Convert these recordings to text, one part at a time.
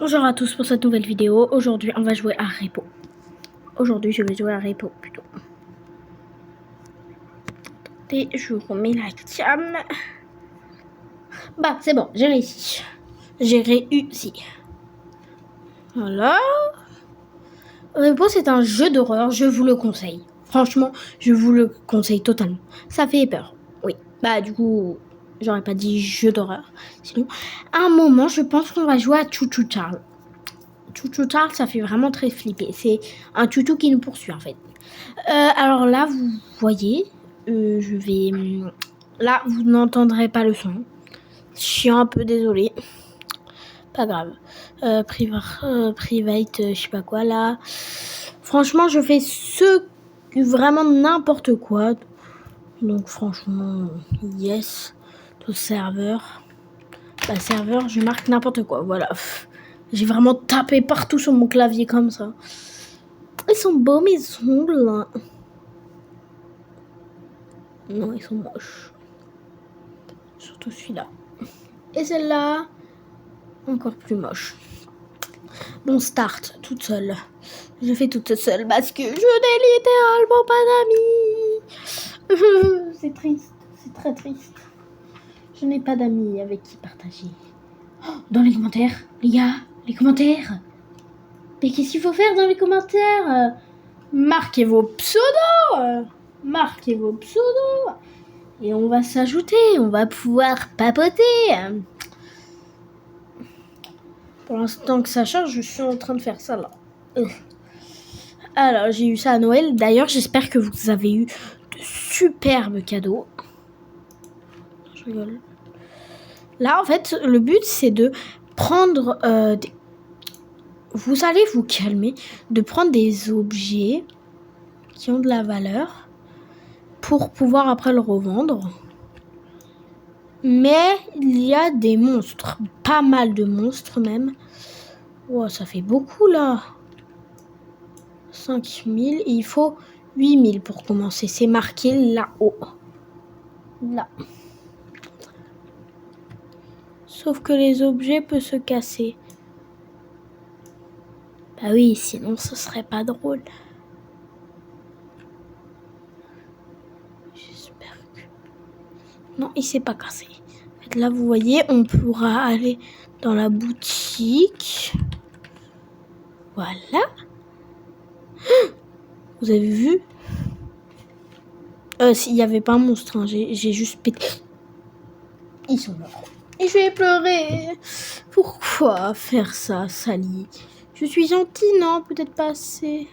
Bonjour à tous pour cette nouvelle vidéo. Aujourd'hui, on va jouer à Repo. Aujourd'hui, je vais jouer à Repo plutôt. Et je remets la cam. Bah, c'est bon, j'ai réussi. J'ai réussi. Voilà. Repo, c'est un jeu d'horreur, je vous le conseille. Franchement, je vous le conseille totalement. Ça fait peur, oui. Bah, du coup, j'aurais pas dit jeu d'horreur. Sinon, à un moment, je pense qu'on va jouer à Chouchou Charles. Chouchou Charles, ça fait vraiment très flipper. C'est un toutou qui nous poursuit, en fait. Alors là, vous voyez, je vais... Là, vous n'entendrez pas le son. Je suis un peu désolée. Pas grave. Private, je sais pas quoi, là. Franchement, je fais vraiment n'importe quoi. Donc, franchement, yes. Tout serveur. Bah, serveur, je marque n'importe quoi, voilà. J'ai vraiment tapé partout sur mon clavier comme ça. Ils sont beaux, mes ongles, là. Non, ils sont moches. Surtout celui-là. Et celle-là, encore plus moche. Bon, start, toute seule. Je fais toute seule parce que je n'ai littéralement pas d'amis. C'est triste, c'est très triste. Je n'ai pas d'amis avec qui partager. Oh, dans les commentaires, les gars, les commentaires. Mais qu'est-ce qu'il faut faire dans les commentaires? Marquez vos pseudos. Marquez vos pseudos. Et on va s'ajouter, on va pouvoir papoter. Pour l'instant que ça charge, je suis en train de faire ça là. Alors, j'ai eu ça à Noël. D'ailleurs, j'espère que vous avez eu de superbes cadeaux. Je rigole. Là, en fait, le but, c'est de prendre des... Vous allez vous calmer, de prendre des objets qui ont de la valeur pour pouvoir après le revendre. Mais il y a des monstres, pas mal de monstres même. Wow, ça fait beaucoup là. 5000 et il faut 8000 pour commencer. C'est marqué là-haut. Là. Sauf que les objets peuvent se casser. Bah oui, sinon ce serait pas drôle. J'espère que... Non, il s'est pas cassé. En fait, là, vous voyez, on pourra aller dans la boutique. Voilà. Vous avez vu? S'il n'y avait pas un monstre, hein, j'ai juste pété. Ils sont morts. Et je vais pleurer. Pourquoi faire ça, Sally? Je suis gentille, non? Peut-être pas assez.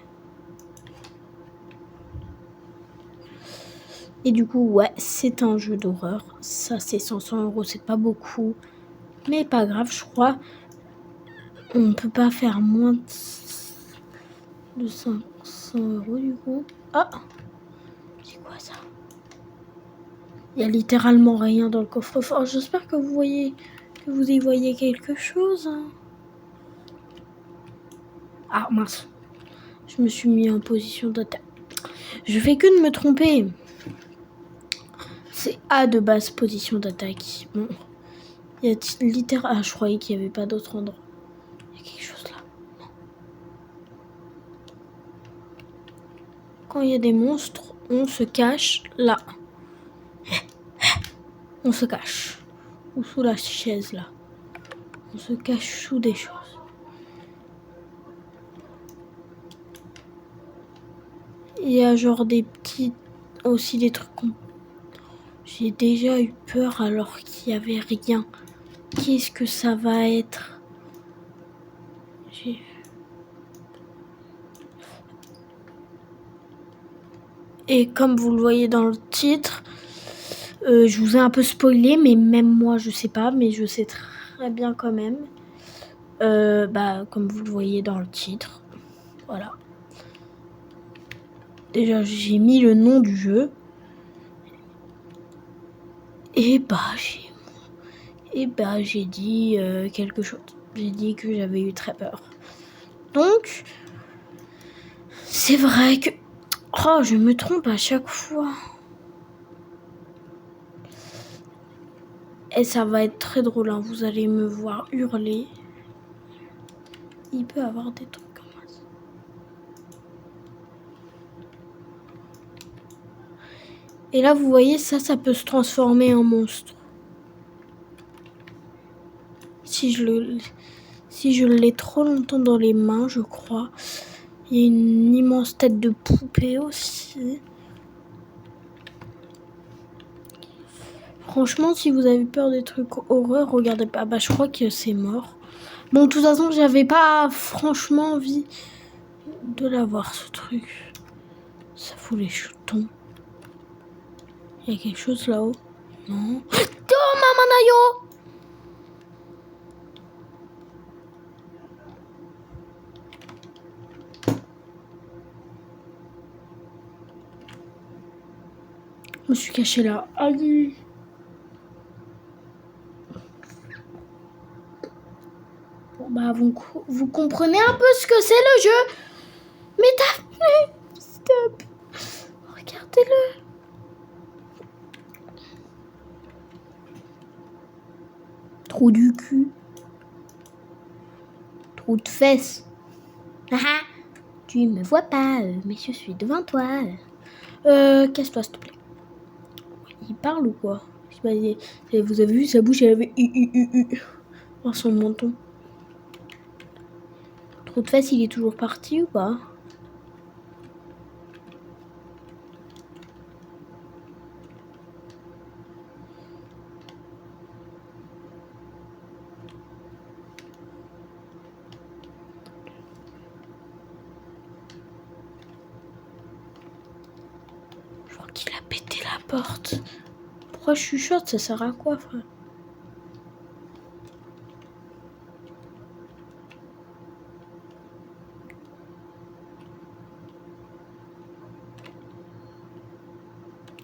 Et du coup, ouais, c'est un jeu d'horreur. Ça, c'est 500 €, c'est pas beaucoup. Mais pas grave, je crois. On peut pas faire moins de 500 € du coup. Ah! C'est quoi ça? Il y a littéralement rien dans le coffre-fort. J'espère que vous voyez, que vous y voyez quelque chose. Ah mince. Je me suis mis en position d'attaque. Je fais que de me tromper. C'est A de base, position d'attaque. Bon. Il y a littéralement... Ah, je croyais qu'il n'y avait pas d'autre endroit. Il y a quelque chose là. Non. Quand il y a des monstres, on se cache là. On se cache. Ou sous la chaise là. On se cache sous des choses. Il y a genre des petits... Aussi des trucs... J'ai déjà eu peur alors qu'il n'y avait rien. Qu'est-ce que ça va être? Et comme vous le voyez dans le titre, je vous ai un peu spoilé, mais même moi je sais pas, mais je sais très bien quand même. Bah comme vous le voyez dans le titre, voilà. Déjà j'ai mis le nom du jeu. Et bah j'ai dit quelque chose. J'ai dit que j'avais eu très peur. Donc c'est vrai que... Oh, je me trompe à chaque fois. Et ça va être très drôle, hein. Vous allez me voir hurler. il peut avoir des trucs comme ça. Et là, vous voyez, ça peut se transformer en monstre. Si je l'ai trop longtemps dans les mains, je crois. Il y a une immense tête de poupée aussi. Franchement, si vous avez peur des trucs horreurs, regardez pas. Bah, je crois que c'est mort. Bon, de toute façon, j'avais pas franchement envie de l'avoir, ce truc. Ça fout les jetons. Il y a quelque chose là-haut? Non. Oh, Mamanayo! Je me suis cachée là. Aïe! Bon, bah, vous comprenez un peu ce que c'est le jeu? Mais Daphné, stop! Regardez-le! Trou du cul. Trou de fesses. Ah, tu me vois pas, mais je suis devant toi. Casse-toi, s'il te plaît. Il parle ou quoi? Vous avez vu sa bouche, elle avait dans son menton. Trou de fesses, il est toujours parti ou pas? Je crois qu'il a pété la porte. Pourquoi je chuchote? Ça sert à quoi, frère?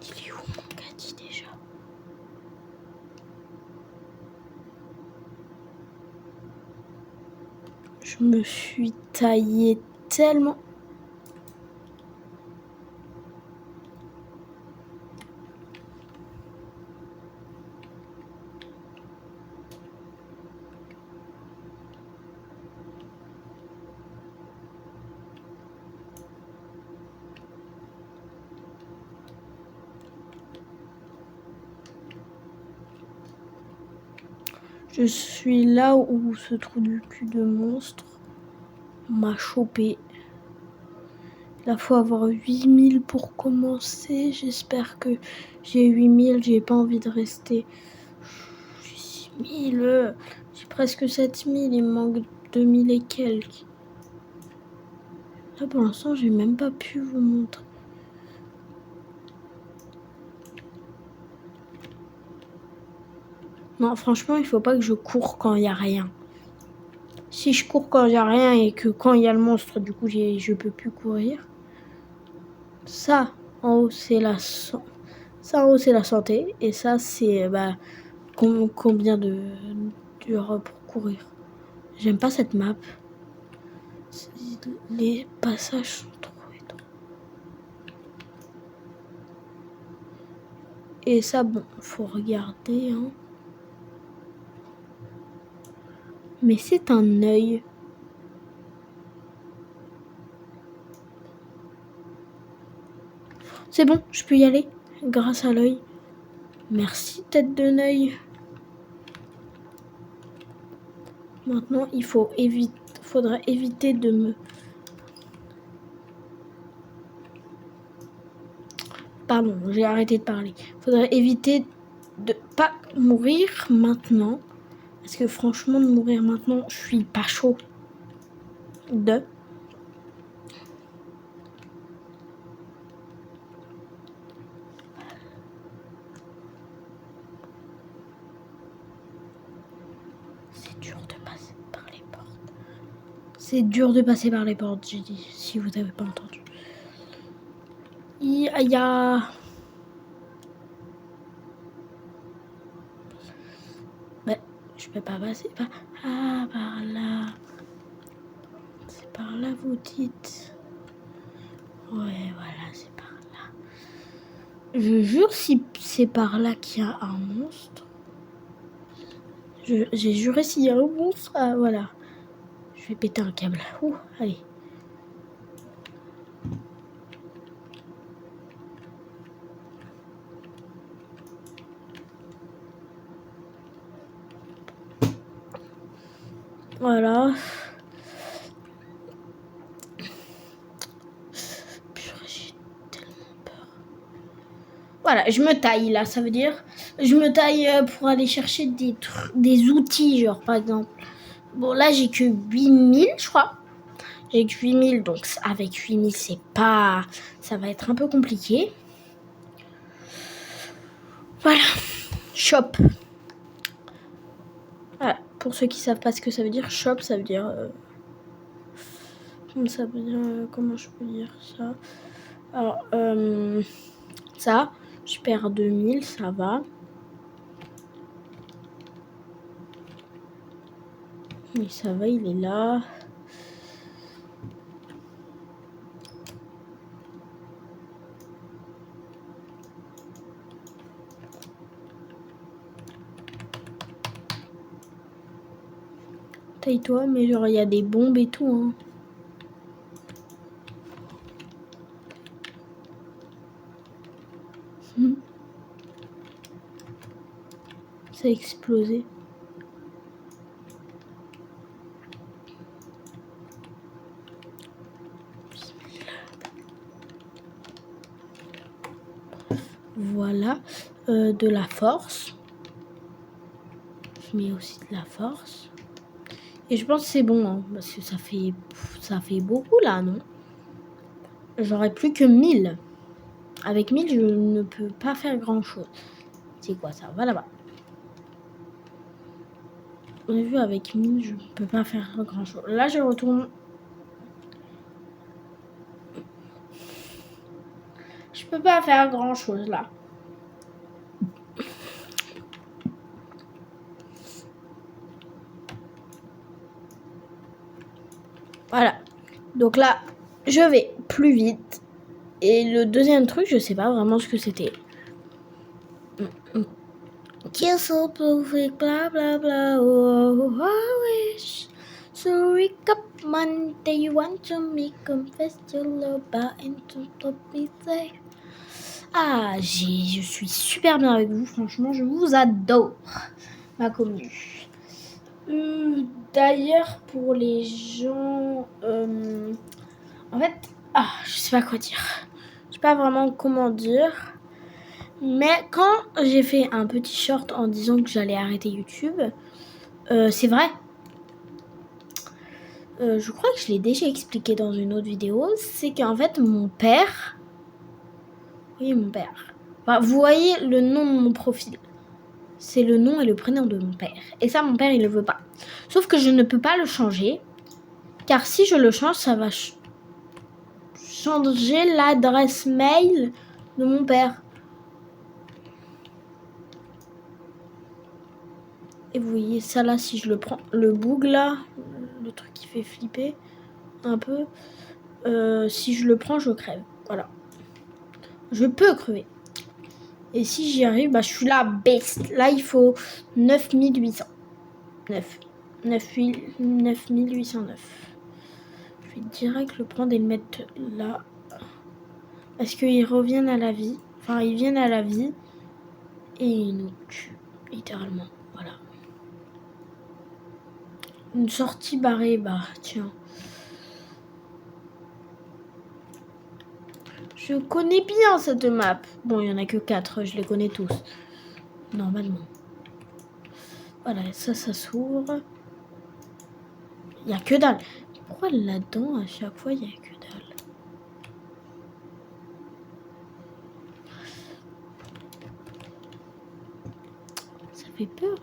Il est où mon caddie déjà? Je me suis taillé tellement. Je suis là où ce trou du cul de monstre m'a chopé. Il faut avoir 8000 pour commencer. J'espère que j'ai 8000. J'ai pas envie de rester. J'ai 6000. J'ai presque 7000. Il me manque 2000 et quelques. Là, pour l'instant, j'ai même pas pu vous montrer. Non, franchement, il faut pas que je cours quand il y a rien. Si je cours quand il y a rien et que quand il y a le monstre, du coup, je peux plus courir. Ça, en haut, c'est la santé. Et ça, c'est combien d'heures pour courir. J'aime pas cette map. Les passages sont trop étranges. Et ça, bon, faut regarder. Hein. Mais c'est un œil. C'est bon, je peux y aller grâce à l'œil. Merci, tête de l'œil. Maintenant, faudrait éviter de me... Pardon, j'ai arrêté de parler. Faudrait éviter de pas mourir maintenant. Parce que franchement, de mourir maintenant, je suis pas chaud. C'est dur de passer par les portes. C'est dur de passer par les portes, j'ai dit, si vous n'avez pas entendu. Il y a... Je peux pas passer par... Ah, par là. C'est par là, vous dites. Ouais, voilà, c'est par là. Je jure, si c'est par là qu'il y a un monstre. J'ai juré s'il y a un monstre. Ah, voilà. Je vais péter un câble. Ouh, allez. Voilà. Purée, j'ai tellement peur. Voilà, je me taille là, ça veut dire je me taille pour aller chercher des outils, genre par exemple. Bon, là j'ai que 8000, je crois. J'ai que 8000, donc avec 8000, c'est pas. Ça va être un peu compliqué. Voilà. Shop. Voilà. Pour ceux qui savent pas ce que ça veut dire, shop, ça veut dire. Ça veut dire. Comment je peux dire ça? Alors, ça, je perds 2000, ça va. Oui, ça va, il est là. Taille-toi, mais genre, il y a des bombes et tout, hein. Ça a explosé. Voilà. De la force. Je mets aussi de la force. Et je pense que c'est bon, hein, parce que ça fait beaucoup là, non? J'aurais plus que 1000. Avec 1000, je ne peux pas faire grand chose. C'est quoi ça? Va là-bas. On a vu, avec 1000, je ne peux pas faire grand chose. Là, je retourne. Je peux pas faire grand chose là. Voilà. Donc là, je vais plus vite. Et le deuxième truc, je sais pas vraiment ce que c'était. Kiss so perfect, bla bla bla. Oh, I wish. So wake up Monday, you want to me confess your love into the say. Ah, je suis super bien avec vous, franchement, je vous adore, ma commu. D'ailleurs, pour les gens, en fait, je sais pas quoi dire. Je sais pas vraiment comment dire. Mais quand j'ai fait un petit short en disant que j'allais arrêter YouTube, c'est vrai. Je crois que je l'ai déjà expliqué dans une autre vidéo. C'est qu'en fait, mon père... Oui, mon père. Enfin, vous voyez le nom de mon profil. C'est le nom et le prénom de mon père. Et ça, mon père, il le veut pas. Sauf que je ne peux pas le changer. Car si je le change, ça va changer l'adresse mail de mon père. Et vous voyez ça là, si je le prends, le boug là, le truc qui fait flipper un peu, si je le prends, je crève. Voilà. Je peux crever. Et si j'y arrive, je suis la best. Là, il faut 9800. 9809. Je vais direct le prendre et le mettre là. Parce qu'ils reviennent à la vie. Enfin, ils viennent à la vie. Et ils nous tuent. Littéralement. Voilà. Une sortie barrée, tiens. Je connais bien cette map. Bon, il n'y en a que 4, je les connais tous. Normalement. Voilà, ça s'ouvre. Il n'y a que dalle. Pourquoi là-dedans, à chaque fois, il n'y a que dalle? Ça fait peur.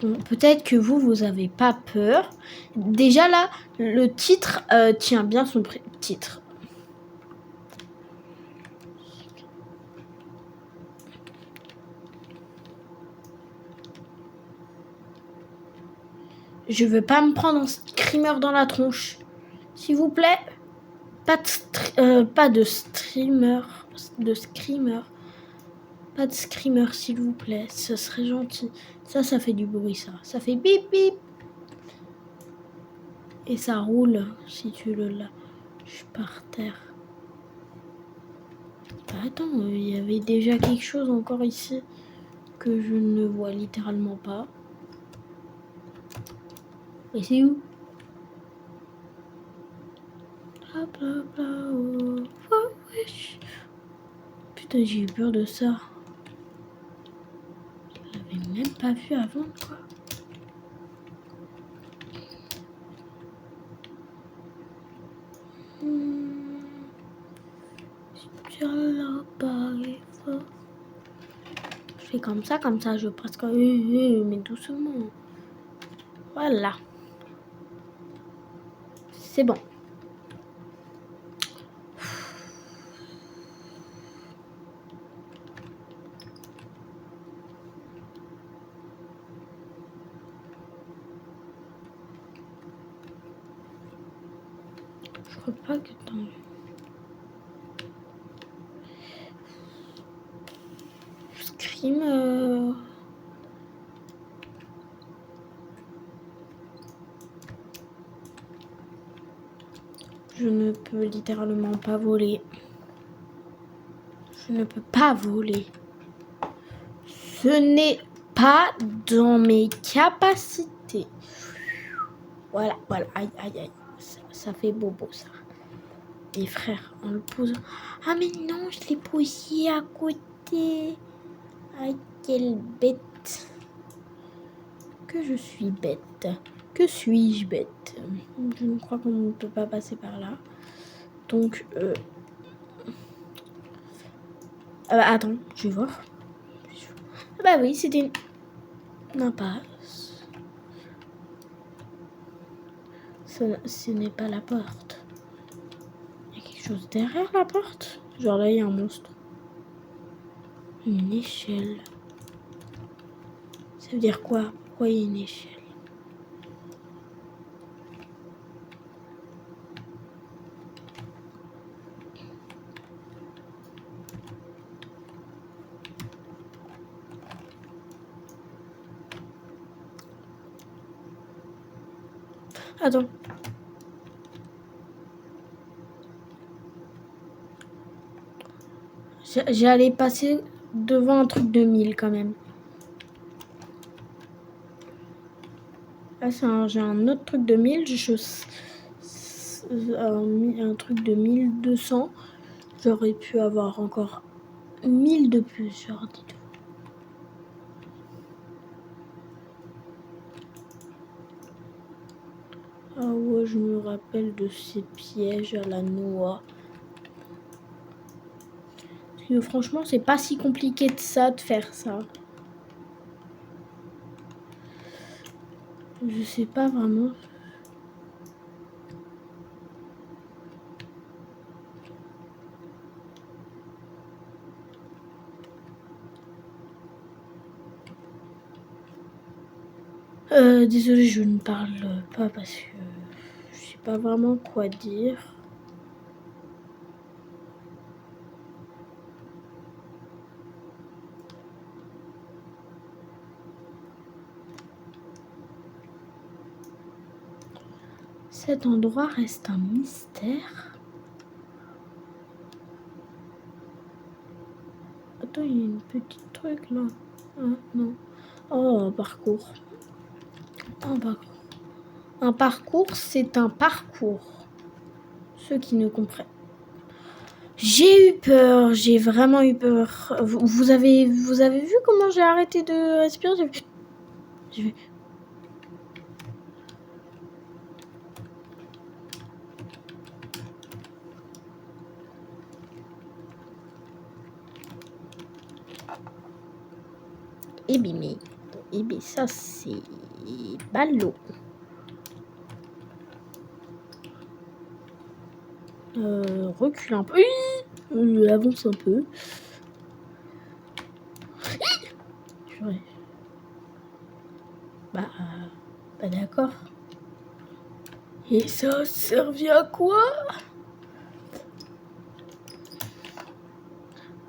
Bon, peut-être que vous avez pas peur. Déjà là, le titre tient bien son titre. Je veux pas me prendre un screamer dans la tronche. S'il vous plaît. Pas de streamer. De screamer. Pas de screamer, s'il vous plaît. Ce serait gentil. Ça fait du bruit, ça. Ça fait bip bip. Et ça roule si tu le lâches par terre. Bah, attends, il y avait déjà quelque chose encore ici que je ne vois littéralement pas. Et c'est où? Hop, hop, là, oh, oh, wesh. Putain, j'ai eu peur de ça. Je l'avais même pas vu avant, quoi. Je fais comme ça, je presque... mais doucement. Voilà. C'est bon. Je crois pas que dans... Scream... Je ne peux littéralement pas voler. Je ne peux pas voler. Ce n'est pas dans mes capacités. Voilà. Aïe. Ça fait bobo, ça. Et frère, on le pose... Ah mais non, je l'ai posé à côté. Aïe, quelle bête. Que je suis bête. Que suis-je bête? Je ne crois qu'on ne peut pas passer par là. Donc, attends, je vais voir. Bah oui, c'était une impasse. Ce n'est pas la porte. Il y a quelque chose derrière la porte. Genre là, il y a un monstre. Une échelle. Ça veut dire quoi? Pourquoi il y a une échelle? Attends. J'allais passer devant un truc de 1000 quand même. Là, j'ai un autre truc de 1000. Un truc de 1200. J'aurais pu avoir encore 1000 de plus, genre, dites-vous. Ah ouais, je me rappelle de ces pièges à la noix. Parce que franchement, c'est pas si compliqué de ça, de faire ça. Je sais pas vraiment. Désolée, je ne parle pas parce que je sais pas vraiment quoi dire. Cet endroit reste un mystère. Attends, il y a une petite truc là. Ah, non. Oh, un parcours. Un parcours, c'est un parcours. Ceux qui ne comprennent. J'ai eu peur, j'ai vraiment eu peur. Vous avez vu comment j'ai arrêté de respirer? J'ai vu. Eh bien, ça c'est ballot. Recule un peu. Oui, avance un peu. Bah d'accord. Et ça servait à quoi?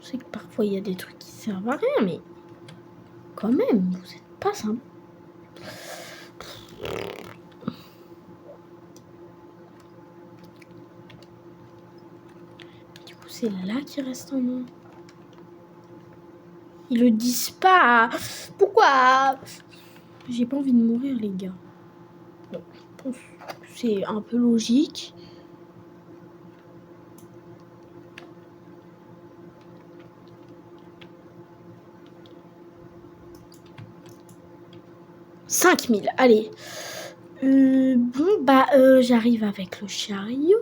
Je sais que parfois il y a des trucs qui servent à rien, mais quand même, vous êtes pas simple. c'est là qu'il reste en moins. Ils le disent pas. Pourquoi? J'ai pas envie de mourir, les gars. Bon, je pense que c'est un peu logique. « 5000, allez. Bon, bah, j'arrive avec le chariot.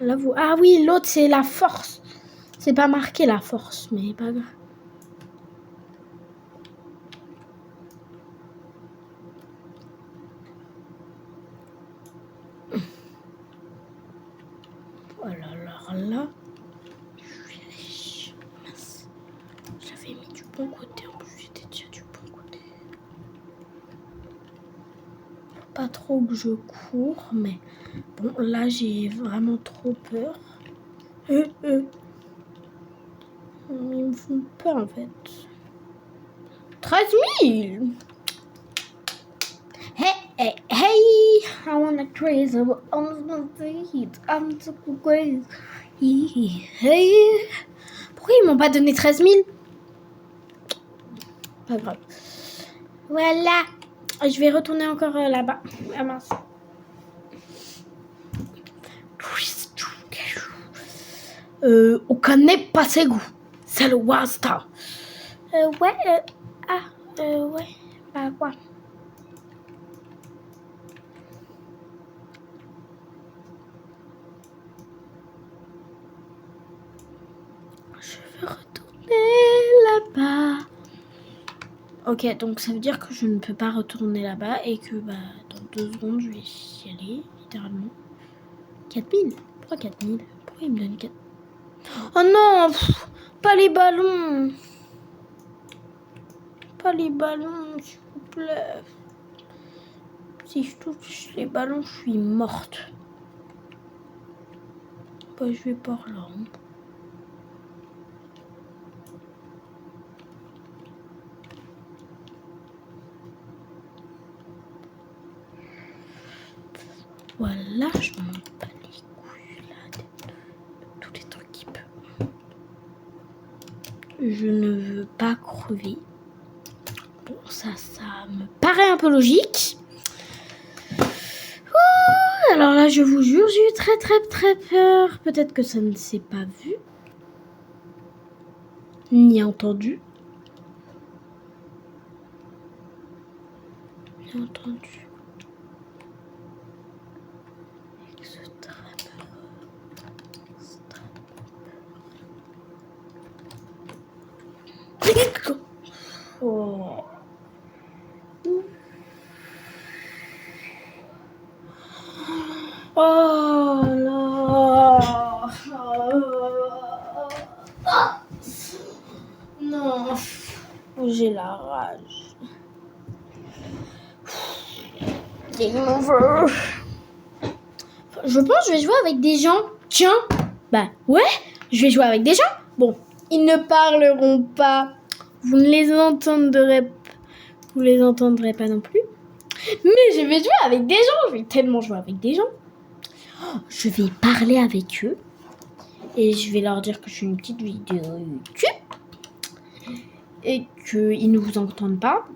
Là, vous... Ah oui, l'autre, c'est la force. C'est pas marqué, la force, mais pas grave. Voilà, alors là... Mince. J'avais mis du bon côté, en plus, j'étais déjà du bon côté. Pas trop que je cours, mais... Bon, là, j'ai vraiment trop peur. Ils me font peur, en fait. 13 000! Hey, I wanna crazy, I'm so crazy. Hey. Pourquoi ils m'ont pas donné 13 000? Pas grave. Voilà. Je vais retourner encore là-bas. Ah mince. On connaît pas ses goûts. C'est le Wasta. Ouais. Ouais. Bah quoi? Je veux retourner là-bas. Ok, donc ça veut dire que je ne peux pas retourner là-bas et que bah, dans 2 secondes, je vais y aller, littéralement. 4000? Pourquoi 4000? Pourquoi il me donne 4? Oh non, pas les ballons. Pas les ballons, s'il vous plaît. Si je touche les ballons, je suis morte. Bah, je vais par là. Voilà, je m'en bats les couilles là de tous les trucs qui peuvent. Je ne veux pas crever. Bon, ça me paraît un peu logique. Oh, alors là, je vous jure, j'ai eu très peur. Peut-être que ça ne s'est pas vu. Ni entendu. Ni entendu. Oh. Oh là. Non. J'ai la rage. Game over. Je pense que je vais jouer avec des gens. Tiens. Bah ouais, je vais jouer avec des gens. Bon, ils ne parleront pas. Vous ne les entendrez pas. Vous les entendrez pas non plus. Mais je vais jouer avec des gens. Je vais tellement jouer avec des gens. Je vais parler avec eux. Et je vais leur dire que je suis une petite vidéo YouTube. Et qu'ils ne vous entendent pas.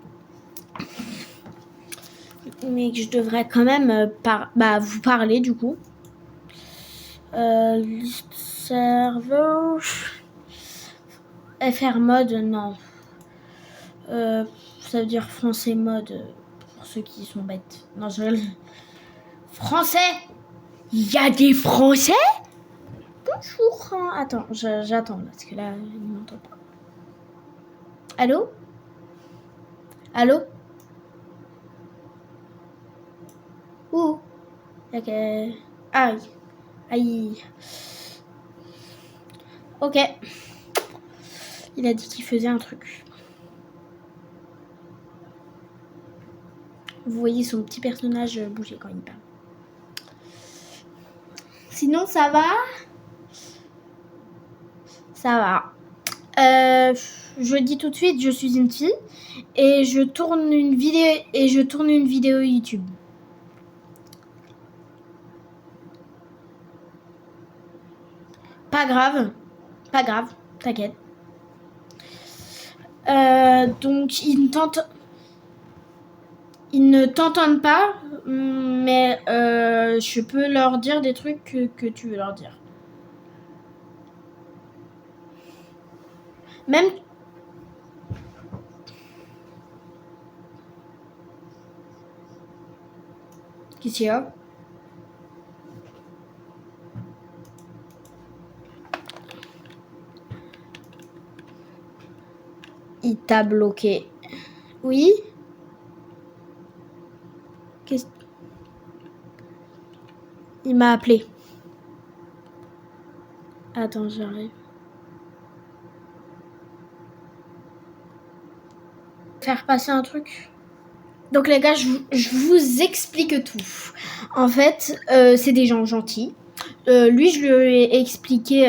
Mais que je devrais quand même vous parler du coup. List server. FR mode, non. Ça veut dire français mode pour ceux qui sont bêtes. Non, Français. Il y a des Français? Bonjour. Attends, j'attends parce que là, il ne m'entend pas. Allô? Allô? Ouh. Ok. Aïe. Aïe. Ok. Il a dit qu'il faisait un truc. Vous voyez son petit personnage bouger quand il parle. Sinon, ça va? Ça va. Je dis tout de suite, je suis une fille et je tourne une vidéo YouTube. Pas grave. Pas grave. T'inquiète. Donc, ils ne t'entendent pas, mais je peux leur dire des trucs que tu veux leur dire. Même... Qu'est-ce qu'il y a? Il t'a bloqué. Oui? Qu'est-ce... Il m'a appelé. Attends, j'arrive. Faire passer un truc. Donc les gars, je vous explique tout. En fait, c'est des gens gentils. Lui, je lui ai expliqué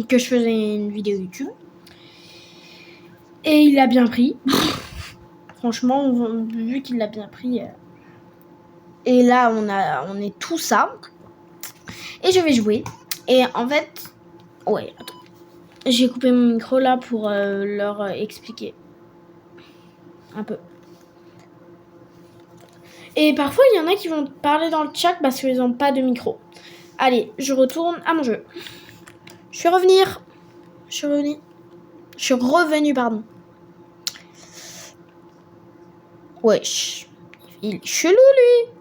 que je faisais une vidéo YouTube. Et il l'a bien pris. Franchement, vu qu'il l'a bien pris. Et là, on est tout ça. Et je vais jouer. Et en fait... Ouais, attends. J'ai coupé mon micro là pour leur expliquer. Un peu. Et parfois, il y en a qui vont parler dans le chat parce qu'ils n'ont pas de micro. Allez, je retourne à mon jeu. Je suis revenue, pardon. Wesh. Il est chelou, lui.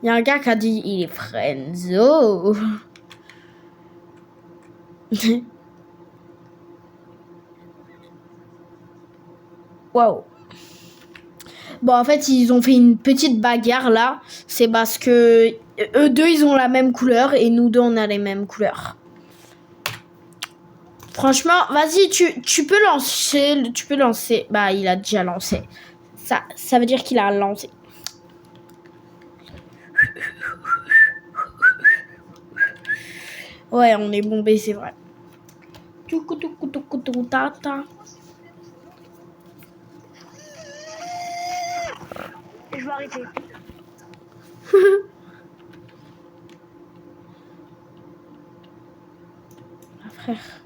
Il y a un gars qui a dit il est friendzo. Waouh. Bon, en fait, ils ont fait une petite bagarre là. C'est parce que eux deux, ils ont la même couleur et nous deux, on a les mêmes couleurs. Franchement, vas-y, tu peux lancer. Tu peux lancer. Bah, il a déjà lancé. Ça veut dire qu'il a lancé. Ouais, on est bombé, c'est vrai. Je vais arrêter. Ah, frère.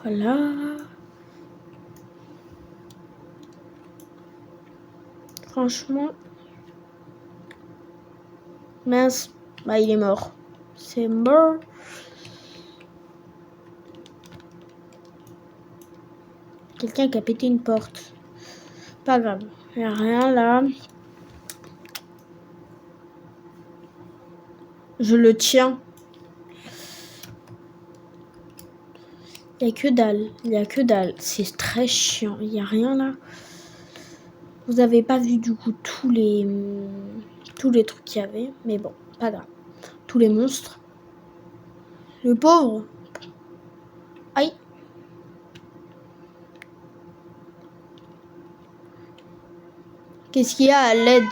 Voilà. Franchement. Mince. Bah, il est mort. C'est mort. Quelqu'un qui a pété une porte. Pas grave. Il n'y a rien là. Je le tiens. Il n'y a que dalle. Il n'y a que dalle. C'est très chiant. Il n'y a rien là. Vous avez pas vu du coup tous les trucs qu'il y avait. Mais bon, pas grave. Tous les monstres. Le pauvre. Aïe. Qu'est-ce qu'il y a à l'aide?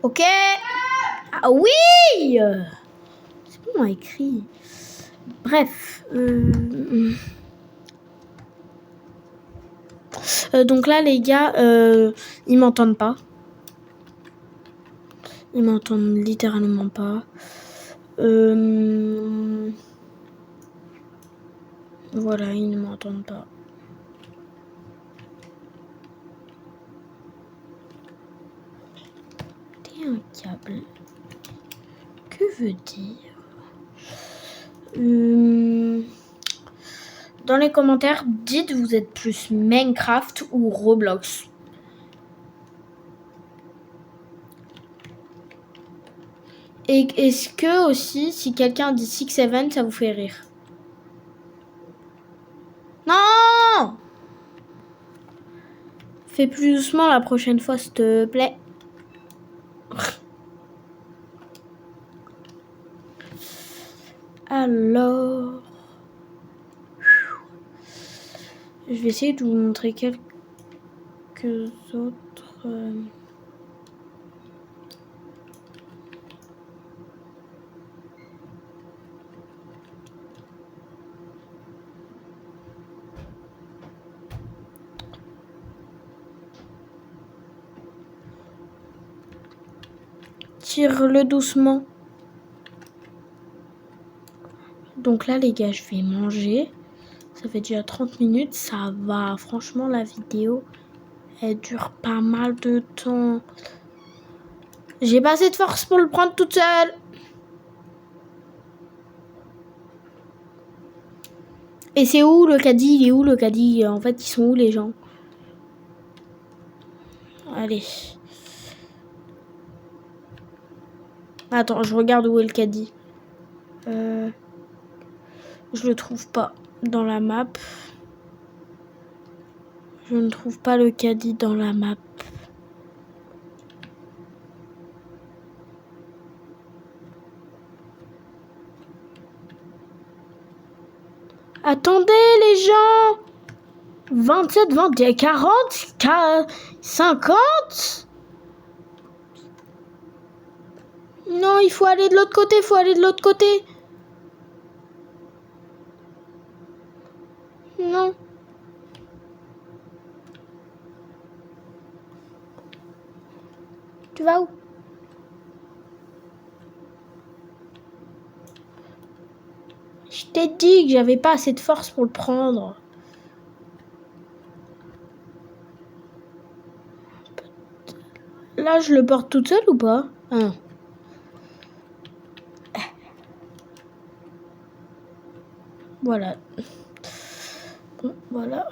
Ok. Ah oui. C'est bon, on a écrit. Bref. Donc là, les gars, ils m'entendent pas. Ils m'entendent littéralement pas. Voilà, ils ne m'entendent pas. T'es un câble. Que veut dire Dans les commentaires, dites vous êtes plus Minecraft ou Roblox. Et est-ce que aussi, si quelqu'un dit 6-7, ça vous fait rire? Non! Fais plus doucement la prochaine fois, s'il te plaît. Alors... Je vais essayer de vous montrer quelques autres... tire-le doucement. Donc là, les gars, je vais manger. Ça fait déjà 30 minutes. Ça va. Franchement, la vidéo, elle dure pas mal de temps. J'ai pas assez de force pour le prendre toute seule. Et c'est où le caddie? Il est où le caddie? En fait, ils sont où les gens? Allez. Attends, je regarde où est le caddie. Je le trouve pas dans la map. Je ne trouve pas le caddie dans la map. Attendez les gens! 27, 20, 40, 50? Non, il faut aller de l'autre côté, il faut aller de l'autre côté. Non. Tu vas où? Je t'ai dit que j'avais pas assez de force pour le prendre. Là, je le porte toute seule ou pas? Ah. Voilà. Bon, voilà.